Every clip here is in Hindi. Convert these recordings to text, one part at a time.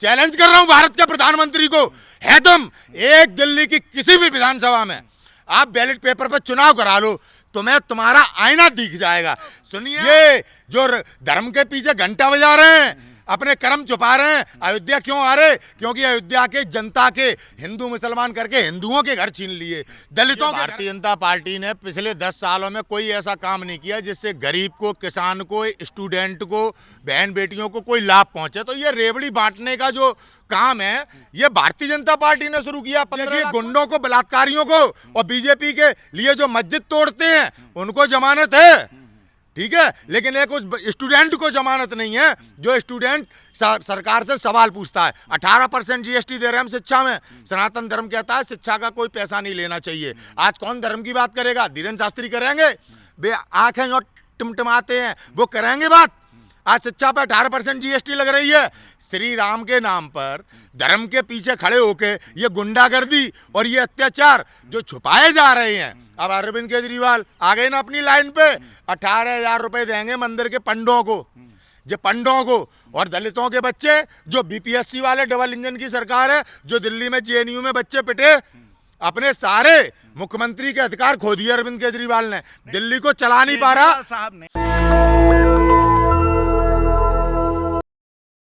चैलेंज कर रहा हूं भारत के प्रधानमंत्री को, है तुम एक दिल्ली की किसी भी विधानसभा में आप बैलेट पेपर पर चुनाव करा लो, तुम्हें तुम्हारा आईना दिख जाएगा। सुनिए, ये जो धर्म के पीछे घंटा बजा रहे हैं, अपने कर्म छुपा रहे हैं, अयोध्या क्यों आ रहे? क्योंकि अयोध्या के जनता के हिंदू मुसलमान करके हिंदुओं के घर छीन लिए, दलितों के। भारतीय जनता पार्टी ने पिछले 10 सालों में कोई ऐसा काम नहीं किया जिससे गरीब को, किसान को, स्टूडेंट को, बहन बेटियों को कोई लाभ पहुंचे। तो ये रेवड़ी बांटने का जो काम है ये भारतीय जनता पार्टी ने शुरू किया। 15 गुंडों को, बलात्कारियों को और बीजेपी के लिए जो मस्जिद तोड़ते हैं उनको जमानत है, ठीक है, लेकिन एक स्टूडेंट को जमानत नहीं है। जो स्टूडेंट सरकार से सवाल पूछता है, 18% जीएसटी दे रहे हैं हम शिक्षा में, सनातन धर्म कहता है शिक्षा का कोई पैसा नहीं लेना चाहिए। आज कौन धर्म की बात करेगा? धीरेन्द्र शास्त्री करेंगे, वे आंखें जो टिमटिमाते हैं वो करेंगे बात। आज शिक्षा पर 18% जीएसटी लग रही है। श्री राम के नाम पर धर्म के पीछे खड़े होके ये गुंडागर्दी और ये अत्याचार जो छुपाए जा रहे हैं। अब अरविंद केजरीवाल आ गए ना अपनी लाइन पे, 18,000 रुपए देंगे मंदिर के पंडों को, जो पंडों को, और दलितों के बच्चे, जो बीपीएससी वाले डबल इंजन की सरकार है, जो दिल्ली में जेएनयू में बच्चे पिटे, अपने सारे मुख्यमंत्री के अधिकार खो दिए अरविंद केजरीवाल ने, दिल्ली को चला नहीं पा रहा।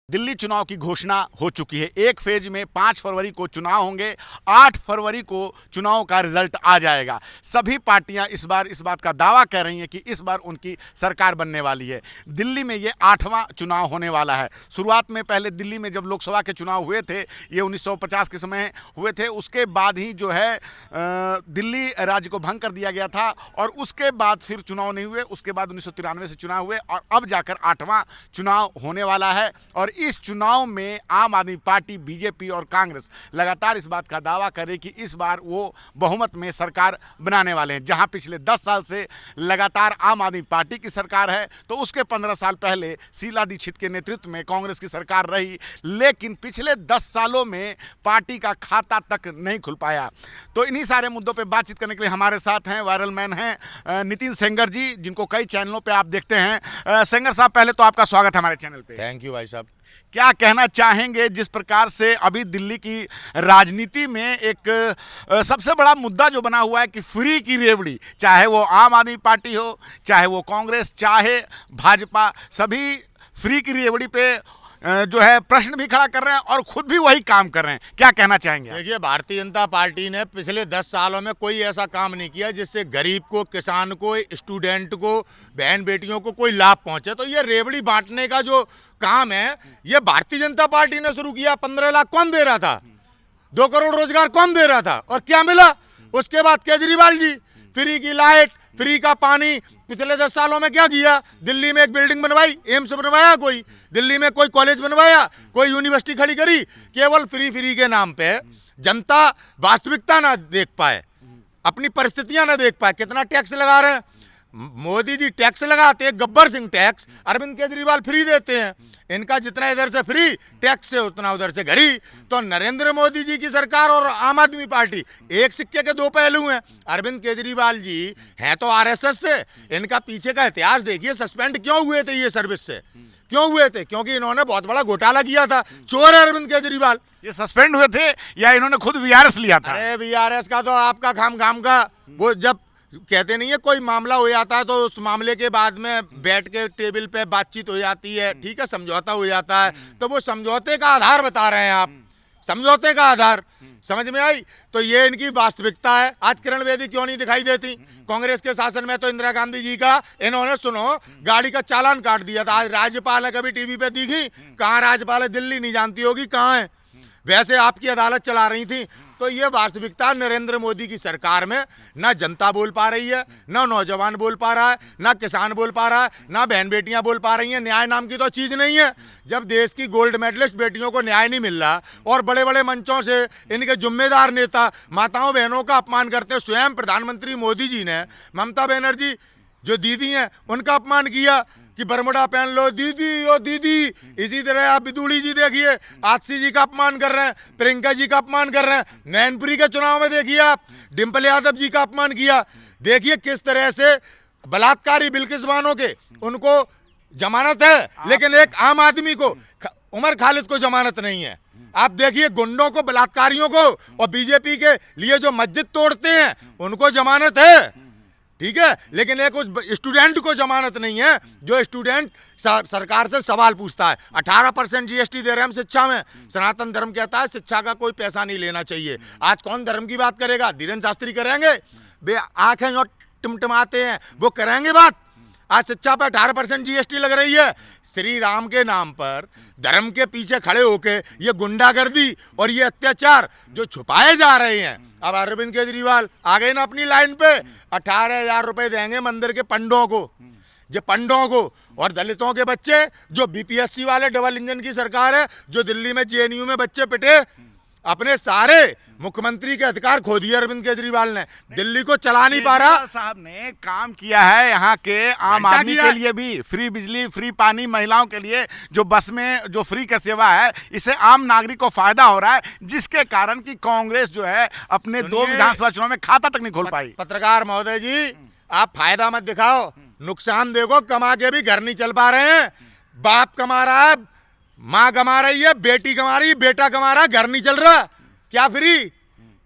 दिल्ली चुनाव की घोषणा हो चुकी है। एक फेज में 5 फरवरी को चुनाव होंगे, 8 फरवरी को चुनाव का रिजल्ट आ जाएगा। सभी पार्टियां इस बार इस बात का दावा कर रही हैं कि इस बार उनकी सरकार बनने वाली है। दिल्ली में ये 8वां चुनाव होने वाला है। शुरुआत में पहले दिल्ली में जब लोकसभा के चुनाव हुए थे, ये 1950 के समय हुए थे, उसके बाद ही जो है दिल्ली राज्य को भंग कर दिया गया था और उसके बाद फिर चुनाव नहीं हुए। उसके बाद 1993 से चुनाव हुए और अब जाकर 8वां चुनाव होने वाला है। और इस चुनाव में आम आदमी पार्टी, बीजेपी और कांग्रेस लगातार इस बात का दावा करे कि इस बार वो बहुमत में सरकार बनाने वाले हैं। जहां पिछले 10 साल से लगातार आम आदमी पार्टी की सरकार है, तो उसके 15 साल पहले शीला दीक्षित के नेतृत्व में कांग्रेस की सरकार रही, लेकिन पिछले 10 सालों में पार्टी का खाता तक नहीं खुल पाया। तो इन्हीं सारे मुद्दों पर बातचीत करने के लिए हमारे साथ हैं, वायरल मैन हैं नितिन सेंगर जी, जिनको कई चैनलों पर आप देखते हैं। सेंगर साहब, पहले तो आपका स्वागत है हमारे चैनल पे। थैंक यू भाई साहब। क्या कहना चाहेंगे जिस प्रकार से अभी दिल्ली की राजनीति में एक सबसे बड़ा मुद्दा जो बना हुआ है कि फ्री की रेवड़ी, चाहे वो आम आदमी पार्टी हो, चाहे वो कांग्रेस, चाहे भाजपा, सभी फ्री की रेवड़ी पे जो है प्रश्न भी खड़ा कर रहे हैं और खुद भी वही काम कर रहे हैं। क्या कहना चाहेंगे? देखिए, भारतीय जनता पार्टी ने पिछले 10 सालों में कोई ऐसा काम नहीं किया जिससे गरीब को, किसान को, स्टूडेंट को, बहन बेटियों को कोई लाभ पहुंचे। तो ये रेवड़ी बांटने का जो काम है ये भारतीय जनता पार्टी ने शुरू किया। 15 लाख कौन दे रहा था? 2 करोड़ रोजगार कौन दे रहा था? और क्या मिला? उसके बाद केजरीवाल जी फ्री की लाइट, फ्री का पानी। पिछले 10 सालों में क्या किया? दिल्ली में एक बिल्डिंग बनवाई, एम्स बनवाया, कोई दिल्ली में कोई कॉलेज बनवाया, कोई यूनिवर्सिटी खड़ी करी? केवल फ्री के नाम पे जनता वास्तविकता ना देख पाए, अपनी परिस्थितियां ना देख पाए। कितना टैक्स लगा रहे हैं मोदी जी? टैक्स लगाते हैं गब्बर सिंह टैक्स, अरविंद केजरीवाल फ्री देते हैं। इनका जितना इधर से फ्री टैक्स से उतना उधर से घरी। तो नरेंद्र मोदी जी की सरकार और आम आदमी पार्टी एक सिक्के के 2 पहलू हैं। अरविंद केजरीवाल जी हैं तो आरएसएस से, इनका पीछे का इतिहास देखिए। सस्पेंड क्यों हुए थे ये सर्विस से? क्यों हुए थे? क्योंकि इन्होंने बहुत बड़ा घोटाला किया था। चोर है अरविंद केजरीवाल। ये सस्पेंड हुए थे या इन्होंने खुद वीआरएस लिया था? अरे वीआरएस का तो आपका खाम का, वो जब कहते नहीं है कोई मामला हो जाता है तो उस मामले के बाद में बैठ के टेबल पे बातचीत हो जाती है, ठीक है, समझौता हो जाता है। तो वो समझौते का आधार बता रहे हैं आप, समझौते का आधार समझ में आई? तो ये इनकी वास्तविकता है। आज किरण बेदी क्यों नहीं दिखाई देती? कांग्रेस के शासन में तो इंदिरा गांधी जी का इन्होंने सुनो गाड़ी का चालान काट दिया था। आज राज्यपाल है, कभी टीवी पे दिखी? कहाँ राज्यपाल है? दिल्ली नहीं जानती होगी कहाँ है। वैसे आपकी अदालत चला रही थी। तो ये वास्तविकता नरेंद्र मोदी की सरकार में ना जनता बोल पा रही है, ना नौजवान बोल पा रहा है, ना किसान बोल पा रहा है, ना बहन बेटियां बोल पा रही हैं। न्याय नाम की तो चीज़ नहीं है। जब देश की गोल्ड मेडलिस्ट बेटियों को न्याय नहीं मिल रहा और बड़े बड़े मंचों से इनके जिम्मेदार नेता माताओं बहनों का अपमान करते, स्वयं प्रधानमंत्री मोदी जी ने ममता बनर्जी जो दीदी हैं उनका अपमान किया कि बरमुडा पहन लो दीदी, ओ दीदी। इसी तरह आप बिदुड़ी जी देखिए, आतिशी जी का अपमान कर रहे हैं, प्रियंका जी का अपमान कर रहे हैं। मैनपुरी के चुनाव में देखिए आप डिम्पल यादव जी का अपमान किया। देखिए किस तरह से बलात्कारी बिल्किस बानो के उनको जमानत है, लेकिन एक आम आदमी को उमर खालिद को जमानत नहीं है। आप देखिए गुंडों को, बलात्कारियों को और बीजेपी के लिए जो मस्जिद तोड़ते हैं उनको जमानत है, ठीक है, लेकिन एक उस स्टूडेंट को जमानत नहीं है जो स्टूडेंट सरकार से सवाल पूछता है। 18% जीएसटी दे रहे हैं हम शिक्षा में। सनातन धर्म कहता है शिक्षा का कोई पैसा नहीं लेना चाहिए। आज कौन धर्म की बात करेगा? धीरेन्द्र शास्त्री करेंगे, वे आंखें जो टिमटिमाते हैं वो करेंगे बात। आज शिक्षा पर 18% जीएसटी लग रही है। श्री राम के नाम पर धर्म के पीछे खड़े होके ये गुंडागर्दी और ये अत्याचार जो छुपाए जा रहे हैं। अब अरविंद केजरीवाल आ गए ना अपनी लाइन पे, 18,000 रुपए देंगे मंदिर के पंडों को, जो पंडों को, और दलितों के बच्चे जो बीपीएससी वाले डबल इंजन की सरकार है, जो दिल्ली में जेएनयू में बच्चे पिटे, अपने सारे मुख्यमंत्री के अधिकार खो दिए अरविंद केजरीवाल ने। दिल्ली को चला नहीं पा रहा। साहब ने काम किया है यहाँ के आम आदमी के लिए भी, फ्री बिजली, फ्री पानी, महिलाओं के लिए जो बस में जो फ्री का सेवा है, इससे आम नागरिक को फायदा हो रहा है, जिसके कारण कि कांग्रेस जो है अपने 2 विधानसभा चुनाव में खाता तक नहीं खोल पाई। पत्रकार महोदय जी, आप फायदा मत दिखाओ, नुकसान देखो। कमा के भी घर नहीं चल पा रहे हैं। बाप कमा रहा है, माँ कमा रही है, बेटी कमा रही है, बेटा कमा रहा है, घर नहीं चल रहा। क्या फ्री?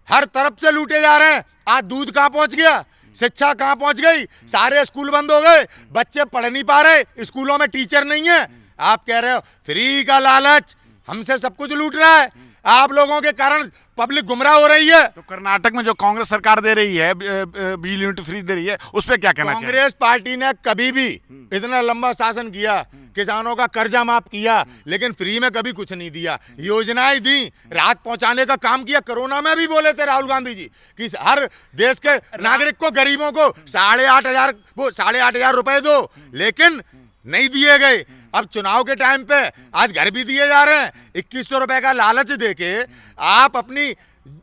हर तरफ से लूटे जा रहे हैं। आज दूध कहाँ पहुंच गया? शिक्षा कहाँ पहुंच गई? सारे स्कूल बंद हो गए, बच्चे पढ़ नहीं पा रहे, स्कूलों में टीचर नहीं है। आप कह रहे हो फ्री का लालच, हमसे सब कुछ लूट रहा है। आप लोगों के कारण पब्लिक गुमराह हो रही है। तो कर्नाटक में जो कांग्रेस सरकार दे रही है, बिजली यूनिट फ्री दे रही है, उस पर क्या कहना चाहिए? कांग्रेस पार्टी ने कभी भी इतना लंबा शासन किया, किसानों का कर्जा माफ किया, लेकिन फ्री में कभी कुछ नहीं दिया। योजनाएं दी, राहत पहुंचाने का काम किया। कोरोना में भी बोले थे राहुल गांधी जी कि हर देश के नागरिक को, गरीबों को 8,500 रुपए दो, लेकिन नहीं दिए गए। अब चुनाव के टाइम पे आज घर भी दिए जा रहे हैं। 2100 रुपए का लालच देके आप अपनी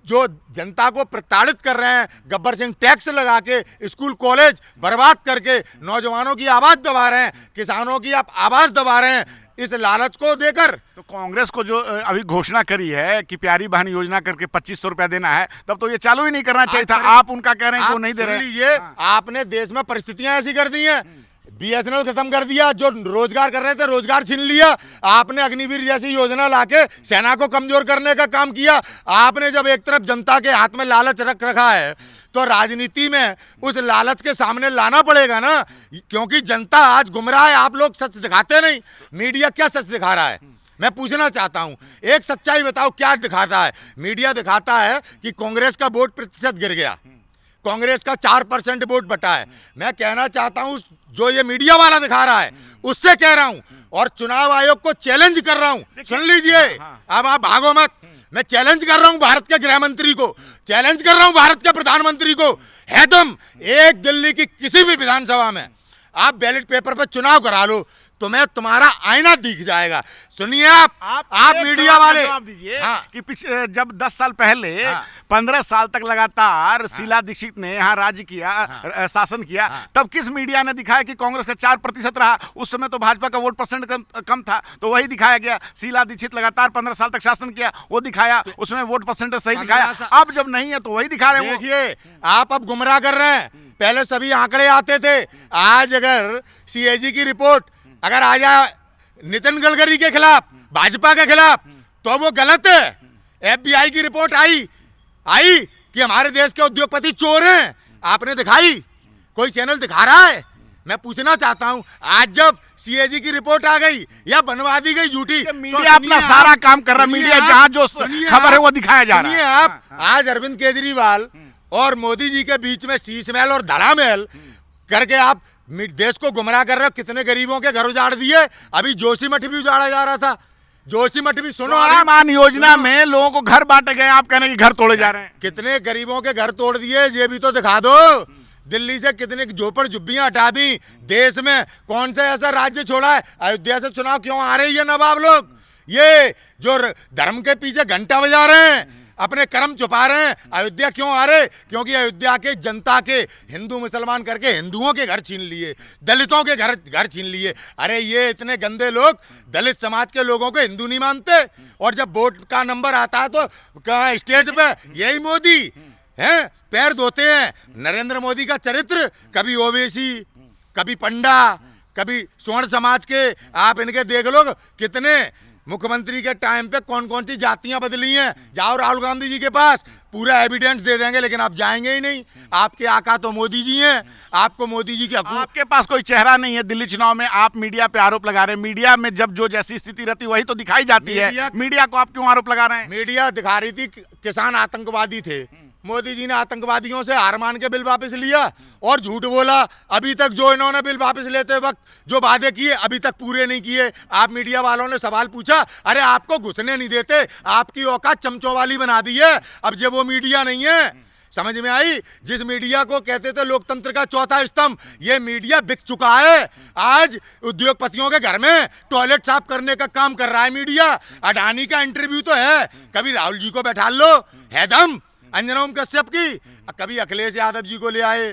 जो जनता को प्रताड़ित कर रहे हैं, गब्बर सिंह टैक्स लगा के स्कूल कॉलेज बर्बाद करके नौजवानों की आवाज दबा रहे हैं, किसानों की आप आवाज दबा रहे हैं इस लालच को देकर। तो कांग्रेस को जो अभी घोषणा करी है कि प्यारी बहन योजना करके 2500 रुपया देना है, तब तो ये चालू ही नहीं करना चाहिए था। आप उनका कह रहे हैं कि वो नहीं दे रहे। ये आपने देश में परिस्थितियां ऐसी कर दी हैं। बीएसएनएल खत्म कर दिया, जो रोजगार कर रहे थे रोजगार छीन लिया। आपने अग्निवीर जैसी योजना लाके सेना को कमजोर करने का काम किया। आपने जब एक तरफ जनता के हाथ में लालच रख रखा है, तो राजनीति में उस लालच के सामने लाना पड़ेगा ना, क्योंकि जनता आज गुमराह है। आप लोग सच दिखाते नहीं। मीडिया क्या सच दिखा रहा है? मैं पूछना चाहता हूं, एक सच्चाई बताओ, क्या दिखाता है? मीडिया दिखाता है कि कांग्रेस का वोट प्रतिशत गिर गया, कांग्रेस का 4% वोट बटा है। मैं कहना चाहता हूं, जो ये मीडिया वाला दिखा रहा है उससे कह रहा हूं, और चुनाव आयोग को चैलेंज कर रहा हूं। सुन लीजिए, अब आप भागो मत। मैं चैलेंज कर रहा हूं भारत के गृह मंत्री को, चैलेंज कर रहा हूं भारत के प्रधानमंत्री को। है दम, एक दिल्ली की किसी भी विधानसभा में आप बैलेट पेपर पर चुनाव करा लो, तुम्हें तुम्हारा आईना दिख जाएगा। सुनिए, आप मीडिया वाले जवाब दीजिए कि पिछले जब 10 साल पहले 15 साल तक लगातार शीला दीक्षित ने यहाँ राज्य किया, शासन किया, तब किस मीडिया ने दिखाया कि कांग्रेस का 4% रहा? उस समय तो भाजपा का वोट परसेंट कम था, तो वही दिखाया गया। शीला दीक्षित लगातार 15 साल तक शासन किया, वो दिखाया, उसमें वोट परसेंट सही दिखाया। अब जब नहीं है तो वही दिखा रहे हैं। देखिए, आप अब गुमराह कर रहे हैं। पहले सभी आंकड़े आते थे। आज अगर सीएजी की रिपोर्ट अगर आ जाए नितिन गडकरी के खिलाफ, भाजपा के खिलाफ, तो वो गलत है। एफबीआई की रिपोर्ट आई कि हमारे देश के उद्योगपति चोर हैं, आपने दिखाई? कोई चैनल दिखा रहा है? मैं पूछना चाहता हूं, आज जब सीएजी की रिपोर्ट आ गई या बनवा दी गई झूठी, मीडिया अपना सारा काम कर रहा है। मीडिया जहां जो खबर है वो दिखाया जा रहा है। आप आज अरविंद केजरीवाल और मोदी जी के बीच में शीश महल और धड़ा महल करके आप देश को गुमराह कर रहे हो। कितने गरीबों के घर उजाड़ दिए। अभी जोशीमठ भी उजाड़ा जा रहा था। जोशीमठ भी सुनो, स्वाभिमान योजना में लोगों को घर बांटे गए, आप कहने की घर तोड़े जा रहे हैं। कितने गरीबों के घर तोड़ दिए, ये भी तो दिखा दो। दिल्ली से कितने झोपड़ झुग्गियां हटा दी। देश में कौन सा ऐसा राज्य छोड़ा है? अयोध्या से चुनाव क्यों आ रही है नवाब लोग? ये जो धर्म के पीछे घंटा बजा रहे हैं, अपने कर्म छुपा रहे हैं। अयोध्या क्यों आ रहे? क्योंकि अयोध्या के जनता के हिंदू मुसलमान करके हिंदुओं के घर छीन लिए, दलितों के घर छीन लिए। अरे ये इतने गंदे लोग दलित समाज के लोगों को हिंदू नहीं मानते, और जब वोट का नंबर आता है तो कहाँ स्टेज पे यही मोदी हैं पैर धोते हैं। नरेंद्र मोदी का चरित्र कभी ओबीसी, कभी पंडा, कभी स्वर्ण समाज के, आप इनके देख लो कितने मुख्यमंत्री के टाइम पे कौन कौन सी जातियां बदली हैं। जाओ राहुल गांधी जी के पास, पूरा एविडेंस दे देंगे, लेकिन आप जाएंगे ही नहीं। आपके आका तो मोदी जी हैं, आपको मोदी जी की आपके पास कोई चेहरा नहीं है। दिल्ली चुनाव में आप मीडिया पे आरोप लगा रहे हैं। मीडिया में जब जो जैसी स्थिति रहती है वही तो दिखाई जाती है। मीडिया को आप क्यों आरोप लगा रहे हैं? मीडिया दिखा रही थी किसान आतंकवादी थे, मोदी जी ने आतंकवादियों से हार मान के बिल वापस लिया और झूठ बोला। अभी तक जो इन्होंने बिल वापस लेते वक्त जो वादे किए अभी तक पूरे नहीं किए। आप मीडिया वालों ने सवाल पूछा, अरे आपको घुसने नहीं देते, आपकी औकात चमचों वाली बना दी है। अब जब वो मीडिया नहीं है, समझ में आई? जिस मीडिया को कहते थे लोकतंत्र का चौथा स्तंभ, ये मीडिया बिक चुका है। आज उद्योगपतियों के घर में टॉयलेट साफ करने का काम कर रहा है मीडिया। अडानी का इंटरव्यू तो है, कभी राहुल जी को बैठा लो, है दम अंजना ओम कश्यप की, कभी अखिलेश यादव जी को ले आए,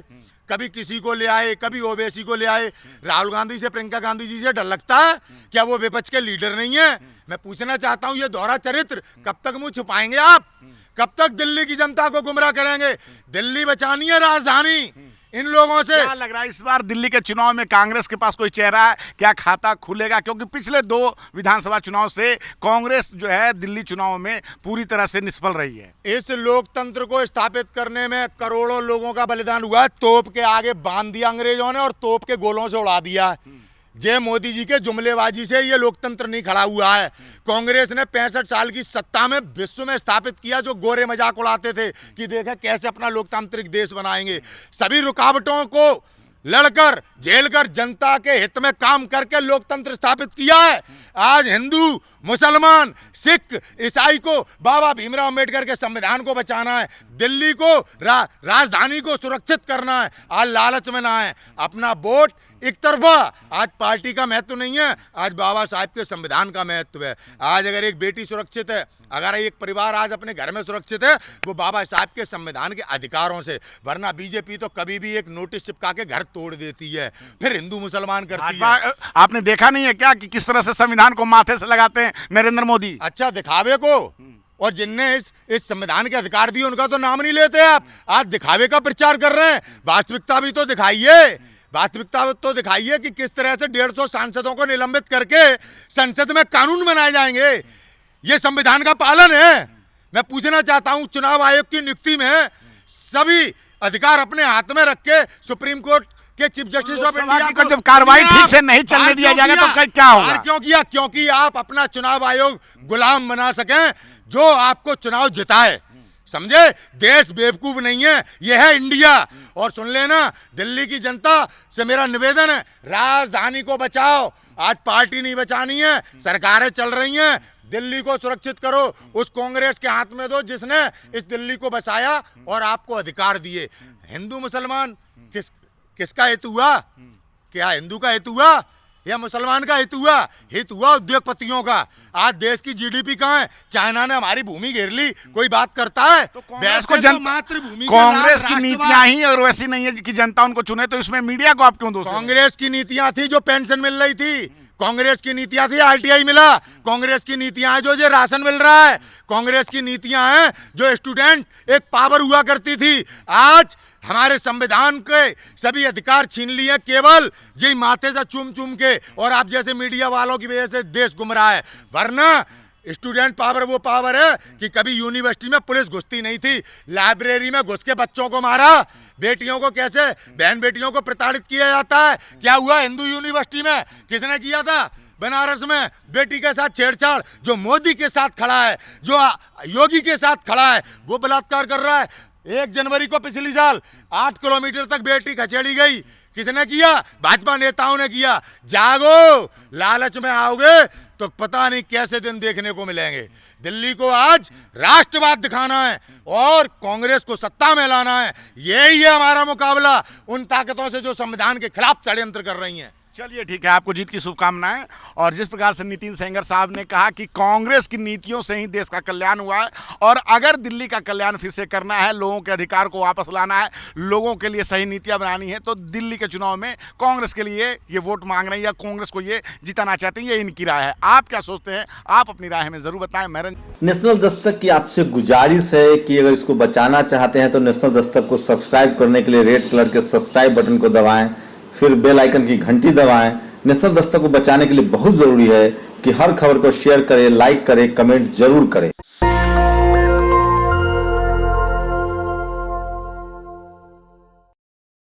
कभी किसी को ले आए, कभी ओवैसी को ले आए। राहुल गांधी से, प्रियंका गांधी जी से डर लगता है? क्या वो विपक्ष के लीडर नहीं है? मैं पूछना चाहता हूं, ये दोहरा चरित्र कब तक मुंह छुपाएंगे आप? कब तक दिल्ली की जनता को गुमराह करेंगे? दिल्ली बचानी है राजधानी इन लोगों से। क्या लग रहा है इस बार दिल्ली के चुनाव में कांग्रेस के पास कोई चेहरा है? क्या खाता खुलेगा? क्योंकि पिछले 2 विधानसभा चुनाव से कांग्रेस जो है दिल्ली चुनाव में पूरी तरह से निष्फल रही है। इस लोकतंत्र को स्थापित करने में करोड़ों लोगों का बलिदान हुआ है। तोप के आगे बांध दिया अंग्रेजों ने और तोप के गोलों से उड़ा दिया। जय मोदी जी के जुमलेबाजी से ये लोकतंत्र नहीं खड़ा हुआ है। कांग्रेस ने 65 साल की सत्ता में विश्व में स्थापित किया, जो गोरे मजाक उड़ाते थे कि देखें कैसे अपना लोकतांत्रिक देश बनाएंगे। सभी रुकावटों को लड़कर झेलकर जनता के हित में काम करके लोकतंत्र स्थापित किया है। आज हिंदू, मुसलमान, सिख, ईसाई को बाबा भीमराव अंबेडकर के संविधान को बचाना है। दिल्ली को राजधानी को सुरक्षित करना है। आज लालच में ना है, अपना वोट एक तरफा। आज पार्टी का महत्व नहीं है, आज बाबा साहब के संविधान का महत्व है। आज अगर एक बेटी सुरक्षित है, अगर एक परिवार आज अपने घर में सुरक्षित है, वो बाबा साहब के संविधान के अधिकारों से। वरना बीजेपी तो कभी भी एक नोटिस चिपका के घर तोड़ देती है, फिर हिंदू मुसलमान करती है। आपने देखा नहीं है क्या कि किस तरह से संविधान को माथे से लगाते हैं नरेंद्र मोदी? अच्छा, दिखावे को, और जिनने इस संविधान के अधिकार दिए उनका तो नाम नहीं लेते आप। आज दिखावे का प्रचार कर रहे हैं। वास्तविकता भी तो दिखाइए, वास्तविकता तो दिखाइए कि किस तरह से 150 सांसदों को निलंबित करके संसद में कानून बनाए जाएंगे। ये संविधान का पालन है। मैं पूछना चाहता हूं, चुनाव आयोग की नियुक्ति में सभी अधिकार अपने हाथ में रख के सुप्रीम कोर्ट के चीफ जस्टिस ऑफ इंडिया को जब कार्रवाई ठीक से नहीं चलने दिया जाएगा तो क्या होगा? क्यों किया? क्योंकि आप अपना चुनाव आयोग गुलाम बना सकें जो आपको चुनाव जिताए। समझे? देश बेवकूफ नहीं है, यह है इंडिया। और सुन लेना, दिल्ली की जनता से मेरा निवेदन है, राजधानी को बचाओ। आज पार्टी नहीं बचानी है, सरकारें चल रही हैं। दिल्ली को सुरक्षित करो, उस कांग्रेस के हाथ में दो जिसने इस दिल्ली को बसाया और आपको अधिकार दिए। हिंदू मुसलमान किसका हेतु हुआ? क्या हिंदू का हेतु हुआ या मुसलमान का हेतु हुआ? हित हुआ उद्योगपतियों का। आज देश की जीडीपी कहाँ है? चाइना ने हमारी भूमि घेर ली, कोई बात करता है? तो कांग्रेस को मातृभूमि, कांग्रेस की नीतियां ही और वैसी नहीं है कि जनता उनको चुने, तो इसमें मीडिया को आप क्यों दोष? कांग्रेस की नीतियां थी जो पेंशन मिल रही थी, कांग्रेस की नीतियां थी आरटीआई मिला, कांग्रेस की नीतियां हैं जो राशन मिल रहा है, कांग्रेस की नीतियां हैं जो स्टूडेंट एक पावर हुआ करती थी। आज हमारे संविधान के सभी अधिकार छीन लिए केवल यही माथे से चूम चूम के, और आप जैसे मीडिया वालों की वजह से देश गुमराह है। वरना स्टूडेंट पावर वो पावर है कि कभी यूनिवर्सिटी में पुलिस घुसती नहीं थी, लाइब्रेरी में घुस के बच्चों को मारा, बेटियों को कैसे बहन बेटियों को प्रताड़ित किया जाता है। क्या हुआ हिंदू यूनिवर्सिटी में? किसने किया था? बनारस में बेटी के साथ छेड़छाड़। जो मोदी के साथ खड़ा है, जो योगी के साथ खड़ा है, वो बलात्कार कर रहा है। 1 जनवरी को पिछली साल 8 किलोमीटर तक बेटी खसेड़ी गई। किसने किया? भाजपा नेताओं ने किया। जागो, लालच में आओगे तो पता नहीं कैसे दिन देखने को मिलेंगे। दिल्ली को आज राष्ट्रवाद दिखाना है और कांग्रेस को सत्ता में लाना है। यही है हमारा मुकाबला उन ताकतों से जो संविधान के खिलाफ षड्यंत्र कर रही हैं। चलिए ठीक है, आपको जीत की शुभकामनाएं। और जिस प्रकार से नितिन सेंगर साहब ने कहा कि कांग्रेस की नीतियों से ही देश का कल्याण हुआ है, और अगर दिल्ली का कल्याण फिर से करना है, लोगों के अधिकार को वापस लाना है, लोगों के लिए सही नीतियां बनानी है, तो दिल्ली के चुनाव में कांग्रेस के लिए ये वोट मांग रही है या कांग्रेस को ये जिताना चाहते हैं, ये इनकी राय है। आप क्या सोचते हैं? आप अपनी राय हमें जरूर बताएं। नेशनल दस्तक की आपसे गुजारिश है कि अगर इसको बचाना चाहते हैं तो नेशनल दस्तक को सब्सक्राइब करने के लिए रेड कलर के सब्सक्राइब बटन को दबाएं, फिर बेल आइकन की घंटी दबाएं। नेशनल दस्तक को बचाने के लिए बहुत ज़रूरी है कि हर खबर को शेयर करें, लाइक करें, कमेंट जरूर करें।